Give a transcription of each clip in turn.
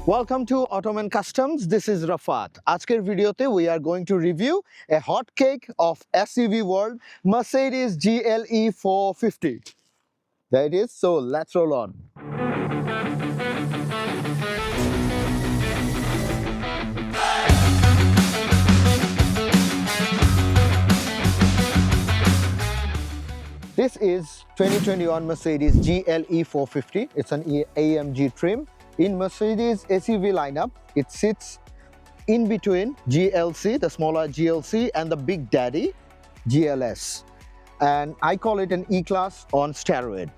Welcome to Automan Customs. This is Rafat. আজকের ভিডিওতে we are going to review a hot cake of SUV world, Mercedes GLE 450. There it is. So let's roll on. This is 2021 Mercedes GLE 450. It's an AMG trim. In Mercedes SUV lineup, it sits in between GLC, the smaller GLC, and the big daddy GLS. And I call it an E-Class on steroid.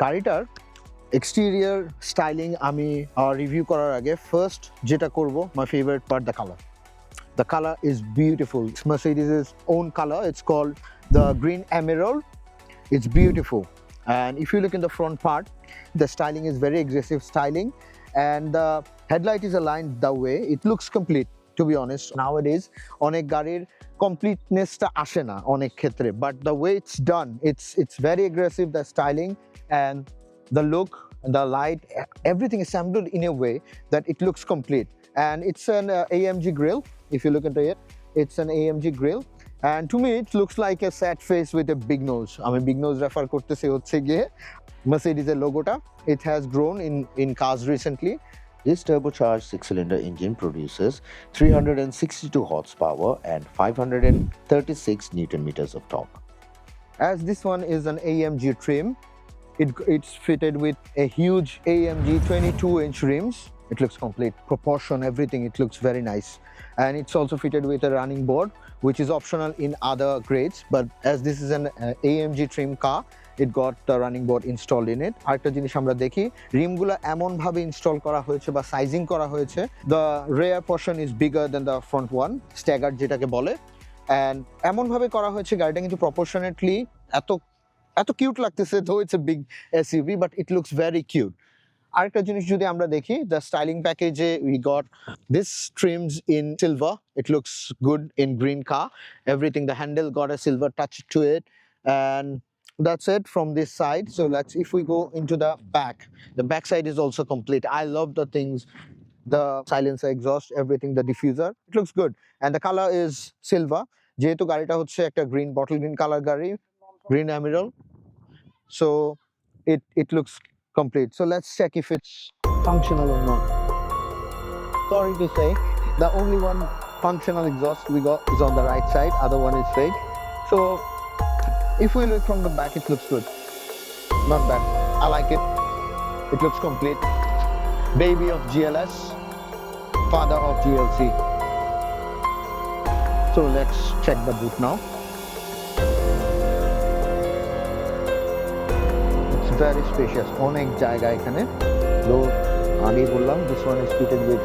গাড়িটার exterior styling আমি review করার আগে first যেটা করব, my favorite part, the color. The color is beautiful. It's Mercedes' own color. It's called the green emerald. It's beautiful. And if you look in the front part, the styling is very aggressive styling, and the headlight is aligned the way it looks complete. To be honest, nowadays onek garir completeness ta ashe na onek khetre, but the way it's done, it's very aggressive, the styling and the look and the light, everything is assembled in a way that it looks complete. And it's an AMG grille. If you look into it, it's an AMG grille. And to me, it looks like a sad face with a big nose. I mean, big nose refer kortechi hocche giye Mercedes logo ta. It has grown in cars recently. This turbocharged six-cylinder engine produces 362 horsepower and 536 Newton meters of torque. As this one is an AMG trim, it's fitted with a huge AMG 22-inch rims. It looks complete, proportion, everything. It looks very nice, and it's also fitted with a running board, which is optional in other grades. But as this is an AMG trim car, it got the running board installed in it. আরেকটা জিনিস আমরা দেখি, রিমগুলো এমন ভাবে install করা হয়েছে বা sizing করা হয়েছে, the rear portion is bigger than the front one, staggered যেটাকে বলে, and এমন ভাবে করা হয়েছে গাড়িটা কিন্তু proportionately এত কিউট লাগতেছে, though it's a big SUV, but it looks very cute. আরেকটা জিনিস যদি আমরা দেখি, the styling package we got this trims in silver. It looks good in green car. Everything, the handle got a silver touch to it, and that's it from this side. So if we go into the back side is also complete. I love the things, the silencer, exhaust, everything, the diffuser. It looks good, and the color is silver. যেহেতু গাড়িটা হচ্ছে একটা green bottle green color গাড়ি, green emerald, so it looks complete. So let's check if it's functional or not. Sorry to say, the only one functional exhaust we got is on the right side, other one is fake. So if we look from the back, it looks good, not bad. I like it. It looks complete. Baby of GLS, father of GLC. So let's check the boot now. Very spacious, অনেক জায়গা এখানে। Low, আগে বললাম, this one is fitted with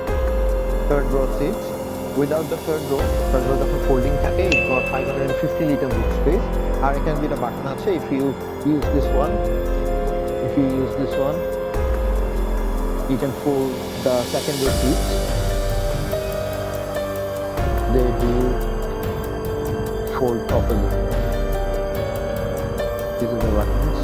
third row seats. Without the third row যখন folding থাকে, it got 550 liter boot space. আর এখানে যেটা button আছে, if you use this one, you can fold the second row seats. They do fold properly. These are the buttons.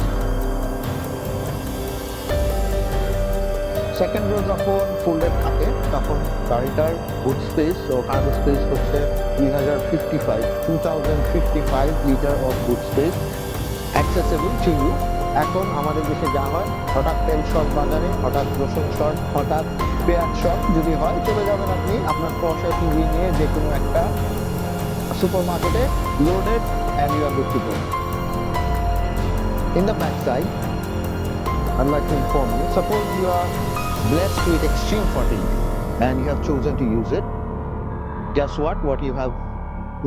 Second row যখন folded থাকে তখন গাড়িটার boot space ও cargo space হচ্ছে 2055 litre of boot space, accessible to you. এখন আমাদের দেশে যা হয়, হঠাৎ তেল শর্ট বাজারে, হঠাৎ রসুন শর্ট, হঠাৎ পেঁয়াজ শর্ট যদি হয়, চলে যাবেন আপনি আপনার Porsche টিভি নিয়ে যে কোনো একটা সুপার মার্কেটে, loaded, and you are good to go. In the back side, I'd like to inform you, suppose you are blessed with extreme fatigue and you have chosen to use it. Guess what you have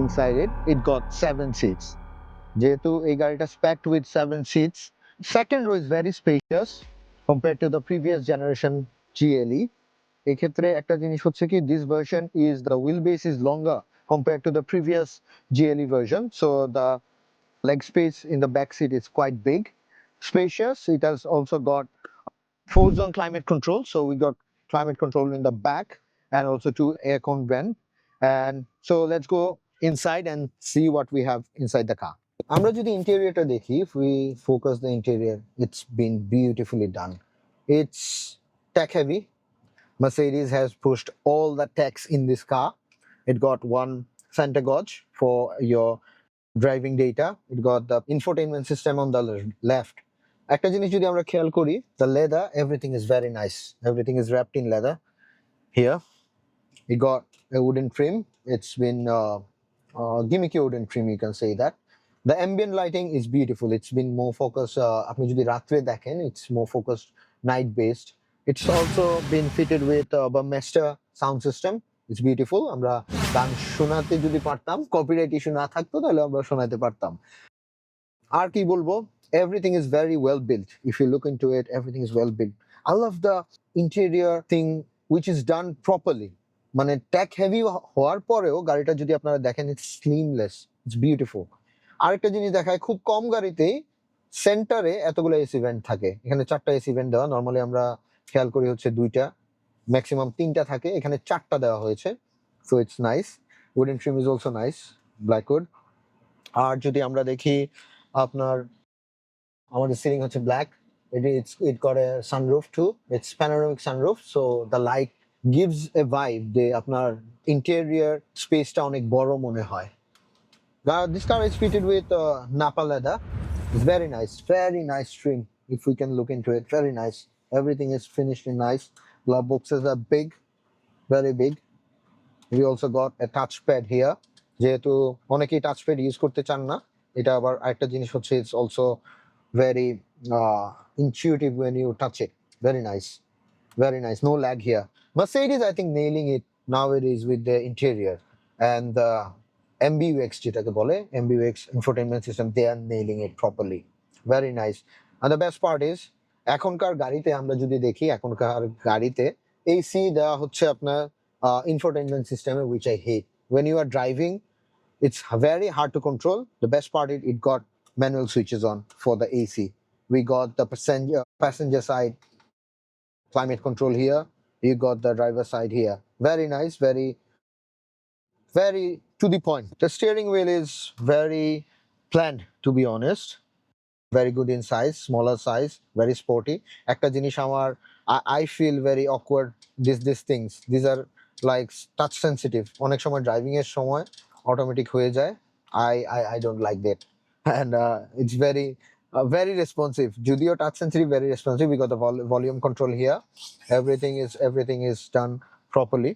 inside it? It got 7 seats. যেহেতু এই গাড়িটা packed with 7 seats. Second row is very spacious compared to the previous generation GLE. এই ক্ষেত্রে একটা জিনিস হচ্ছে কি, this version is the wheelbase is longer compared to the previous GLE version, so the leg space in the back seat is quite big, spacious. It has also got 4-zone climate control, so we got climate control in the back and also 2 air con vent. And so let's go inside and see what we have inside the car. আমরা যদি ইন্টেরিয়রটা দেখি, if we focus the interior, it's been beautifully done. It's tech heavy. Mercedes has pushed all the techs in this car. It got one center gauge for your driving data. It got the infotainment system on the left. একটা জিনিস যদি আমরা খেয়াল করি, the leather, everything is very nice. Everything is wrapped in leather. Here, it got a wooden trim. It's been gimmicky wooden trim, you can say that. The ambient lighting is beautiful. It's been more focused. আপনি যদি রাত্রে দেখেন, it's more focused night based. It's also been fitted with Burmester sound system. It's beautiful. আমরা গান শোনাতে যদি পারতাম, copyright issue না থাকতো তাহলে আমরা শোনাতে পারতাম। আর কি বলবো, everything is very well built. If you look into it, everything is well built. I love the interior thing which is done properly. মানে টেক হেভি হওয়ার পরেও গাড়িটা যদি আপনারা দেখেন, ইটস স্লিমলেস, ইটস বিউটিফুল। আরেকটা জিনিস দেখায়, খুব কম গাড়িতেই সেন্টারে এতগুলো এসি ভেন্ট থাকে। এখানে 4টা এসি ভেন্ট দেওয়া, নর্মালি আমরা খেয়াল করি হচ্ছে 2টা, ম্যাক্সিমাম 3টা থাকে, এখানে 4টা দেওয়া হয়েছে। So it's nice. Wooden trim is also nice, black wood. আর যদি আমরা দেখি আপনার আমাদের সিলিং হচ্ছে black, it got a sunroof too. It's panoramic sunroof, so the light gives a vibe যে আপনার ইন্টেরিয়র স্পেসটা অনেক বড় মনে হয়। This car is fitted with Napa leather. It's very nice trim. If we can look into it, very nice. Everything is finished in nice. Glove boxes are big, very big. We also got a touchpad here. যেহেতু অনেকেই touchpad use করতে চান না, এটা আবার আরেকটা জিনিস হচ্ছে, it's also very intuitive when you touch it. Very nice, no lag here. Mercedes, I think, nailing it nowadays with the interior and the MBUX যেটাকে বলে, MBUX infotainment system, they are nailing it properly. Very nice. And the best part is, এখনকার গাড়িতে আমরা যদি দেখি, এখনকার গাড়িতে AC দেওয়া হচ্ছে আপনার infotainment system, which I hate. When you are driving, it's very hard to control. The best part is it got manual switches on for the AC. We got the passenger side climate control here. You got the driver side here. Very nice, very to the point. The steering wheel is very planned, to be honest. Very good in size, smaller size, very sporty. একটা জিনিস আমার, I feel very awkward. These things, these are like touch sensitive. অনেক সময় driving এর সময় automatic হয়ে যায়। I don't like that. And it's very responsive. যদিও touch sensitive, very responsive. We got the volume control here. Everything is done properly.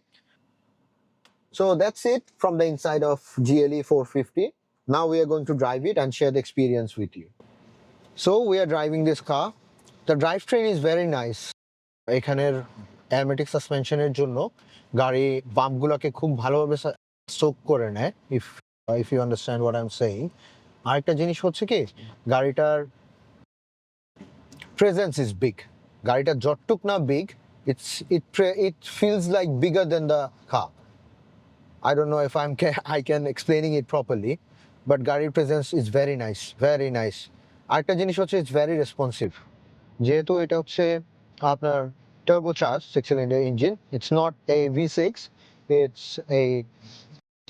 So that's it from the inside of GLE 450. Now we are going to drive it and share the experience with you. So we are driving this car. The drivetrain is very nice. এখানের Airmatic suspension এর জন্য গাড়ি বাম্পগুলোকে খুব ভালোভাবে soak করে নেয়, if you understand what I'm saying. আরেকটা জিনিস হচ্ছে কি, গাড়িটার presence is big. গাড়িটা যতটুক না big, it feels like bigger than the car. I don't know if I can explaining it properly, but গাড়ির presence is very nice. আরেকটা জিনিস হচ্ছে, it's very responsive. যেহেতু এটা হচ্ছে আপনার turbocharged 6-cylinder engine, it's not a V6, it's a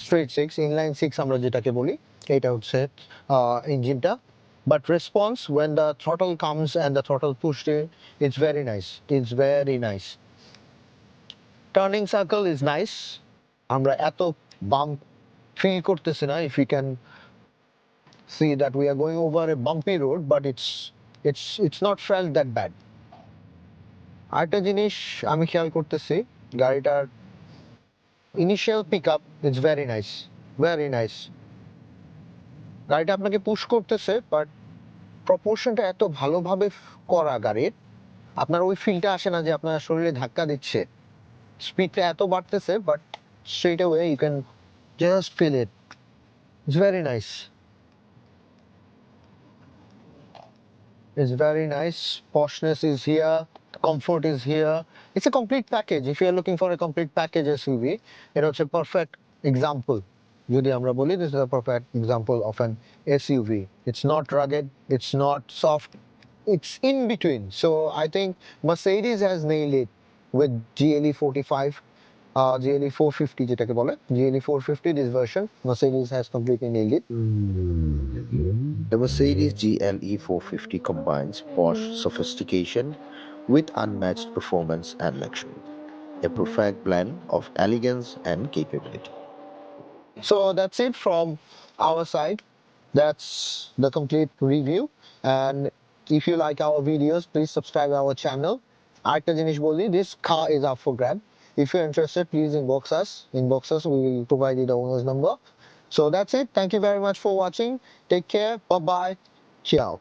straight 6, inline 6 আমরা যেটাকে বলি, এটা হচ্ছে ইঞ্জিনটা। But response when the throttle comes and the throttle pushed in, it's very nice. Turning circle is nice. আমরা এত bump feel করতেছি না, if you can see that we are going over a bumpy road, but it's not felt that bad. আরেকটা জিনিস আমি খেয়াল করতেছি, গাড়িটার initial pick up is very nice. গাড়িটা আপনাকে পুশ করতেছে, বাট প্রপোর্শনটা এত ভালোভাবে করা গাড়ির, আপনার ওই ফিলটা আসে না যে আপনার শরীরে ধাক্কা দিচ্ছে। স্পিডটা এত বাড়তেছে, but straight away you can just feel it. It's very nice. It's very nice. Poshness is here. Comfort is here. It's a complete package. If you are looking for a complete package SUV, it's a perfect example. যদি আমরা বলি, this is a perfect example of an SUV. It's not rugged. It's not soft. It's in between. So I think Mercedes has nailed it with GLE 45, GLE 450 যেটাকে বলে, GLE 450, this version, Mercedes has completely nailed it. The Mercedes GLE 450 combines posh sophistication with unmatched performance and luxury. a perfect blend of elegance and capability. So that's it from our side. That's the complete review. And if you like our videos, please subscribe our channel. Arka Jinish Boli, this car is up for grab. If you're interested, please inbox us. Inbox us, we will provide you the owner's number. So that's it. Thank you very much for watching. Take care. Bye bye. Ciao.